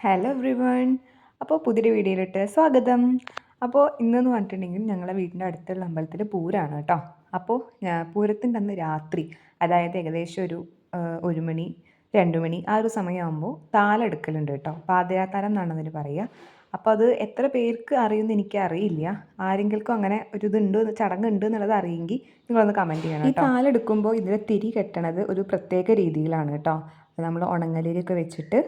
Hello everyone. അപ്പോൾ പുതിയൊരു വീഡിയോയിലിട്ട് സ്വാഗതം. അപ്പോൾ ഇന്നെന്ന് പറഞ്ഞിട്ടുണ്ടെങ്കിൽ ഞങ്ങളെ വീടിൻ്റെ അടുത്തുള്ള അമ്പലത്തിൽ പൂരമാണ് കേട്ടോ. അപ്പോൾ പൂരത്തിൻ്റെ അന്ന് രാത്രി, അതായത് ഏകദേശം ഒരു 1 മണി 2 മണി ആ ഒരു സമയമാകുമ്പോൾ താലെടുക്കലുണ്ട് കേട്ടോ. പാതിരാത്താലം എന്നാണ് അതിന് പറയുക. അപ്പോൾ അത് എത്ര പേർക്ക് അറിയുമെന്ന് എനിക്കറിയില്ല. ആരെങ്കിലും അങ്ങനെ ഒരു ഇതുണ്ട്, ചടങ്ങുണ്ട് എന്നുള്ളത് അറിയെങ്കിൽ നിങ്ങളൊന്ന് കമൻറ്റ് ചെയ്യണം. ഈ താലെടുക്കുമ്പോൾ ഇതിൽ തിരി കെട്ടണത് ഒരു പ്രത്യേക രീതിയിലാണ് കേട്ടോ. നമ്മൾ ഉണങ്ങലിലൊക്കെ വെച്ചിട്ട്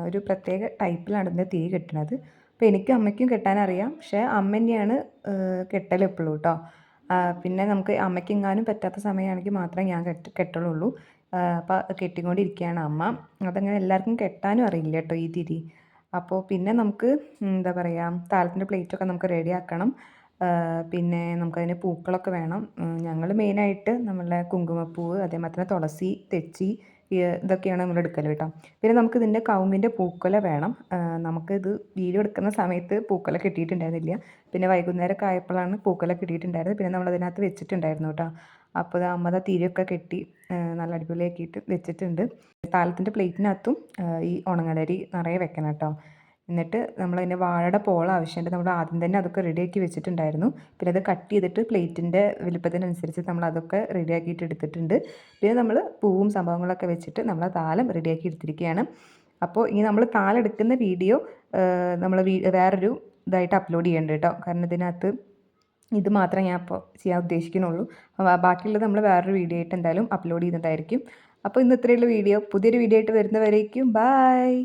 ഒരു പ്രത്യേക ടൈപ്പിലാണ് ഇതിൻ്റെ തിരി കെട്ടുന്നത്. അപ്പോൾ എനിക്കും അമ്മയ്ക്കും കെട്ടാനറിയാം, പക്ഷേ അമ്മ തന്നെയാണ് കെട്ടൽ എപ്പോഴും കേട്ടോ. പിന്നെ നമുക്ക് അമ്മയ്ക്കെങ്ങാനും പറ്റാത്ത സമയമാണെങ്കിൽ മാത്രമേ ഞാൻ കെട്ടലുള്ളൂ. അപ്പോൾ കെട്ടിക്കൊണ്ടിരിക്കുകയാണ് അമ്മ. അതങ്ങനെ എല്ലാവർക്കും കെട്ടാനും അറിയില്ല കേട്ടോ ഈ തിരി. അപ്പോൾ പിന്നെ നമുക്ക് എന്താ പറയുക, താലത്തിൻ്റെ പ്ലേറ്റൊക്കെ നമുക്ക് റെഡിയാക്കണം. പിന്നെ നമുക്കതിന് പൂക്കളൊക്കെ വേണം. ഞങ്ങൾ മെയിനായിട്ട് നമ്മളുടെ കുങ്കുമപ്പൂവ്, അതേമാതിരി തന്നെ തുളസി, തെച്ചി, ഇതൊക്കെയാണ് നമ്മൾ എടുക്കൽ കേട്ടോ. പിന്നെ നമുക്ക് ഇതിൻ്റെ കവുങ്ങിൻ്റെ പൂക്കുല വേണം. നമുക്കിത് വീഡിയോ എടുക്കുന്ന സമയത്ത് പൂക്കുല കിട്ടിയിട്ടുണ്ടായിരുന്നില്ല. പിന്നെ വൈകുന്നേരമൊക്കെ ആയപ്പോഴാണ് പൂക്കുല കിട്ടിയിട്ടുണ്ടായിരുന്നത്. പിന്നെ നമ്മളതിനകത്ത് വെച്ചിട്ടുണ്ടായിരുന്നു കേട്ടോ. അപ്പോൾ അമ്മ തിരിയൊക്കെ കെട്ടി നല്ല അടിപൊളിയാക്കിയിട്ട് വെച്ചിട്ടുണ്ട്. താലത്തിൻ്റെ പ്ലേറ്റിനകത്തും ഈ ഉണങ്ങലരി നിറയെ വെക്കണം കേട്ടോ. എന്നിട്ട് നമ്മളതിൻ്റെ വാഴയുടെ പോള ആവശ്യമുണ്ട്. നമ്മൾ ആദ്യം തന്നെ അതൊക്കെ റെഡിയാക്കി വെച്ചിട്ടുണ്ടായിരുന്നു. പിന്നെ അത് കട്ട് ചെയ്തിട്ട് പ്ലേറ്റിൻ്റെ വലുപ്പത്തിനനുസരിച്ച് നമ്മൾ അതൊക്കെ റെഡിയാക്കിയിട്ട് എടുത്തിട്ടുണ്ട്. പിന്നെ നമ്മൾ പൂവും സംഭവങ്ങളൊക്കെ വെച്ചിട്ട് നമ്മൾ താലം റെഡിയാക്കി എടുത്തിരിക്കുകയാണ്. അപ്പോൾ ഇനി നമ്മൾ താലം എടുക്കുന്ന വീഡിയോ നമ്മൾ വേറൊരു ഇതായിട്ട് അപ്ലോഡ് ചെയ്യേണ്ടത് കേട്ടോ. കാരണം ഇതിനകത്ത് ഇത് മാത്രമേ ഞാൻ ഇപ്പോൾ ചെയ്യാൻ ഉദ്ദേശിക്കുന്നുള്ളൂ. ബാക്കിയുള്ളത് നമ്മൾ വേറൊരു വീഡിയോ ആയിട്ട് എന്തായാലും അപ്ലോഡ് ചെയ്യുന്നതായിരിക്കും. അപ്പോൾ ഇന്ന് ഇത്രയുള്ള വീഡിയോ. പുതിയൊരു വീഡിയോ ആയിട്ട് വരുന്നവരേക്കും ബായ്.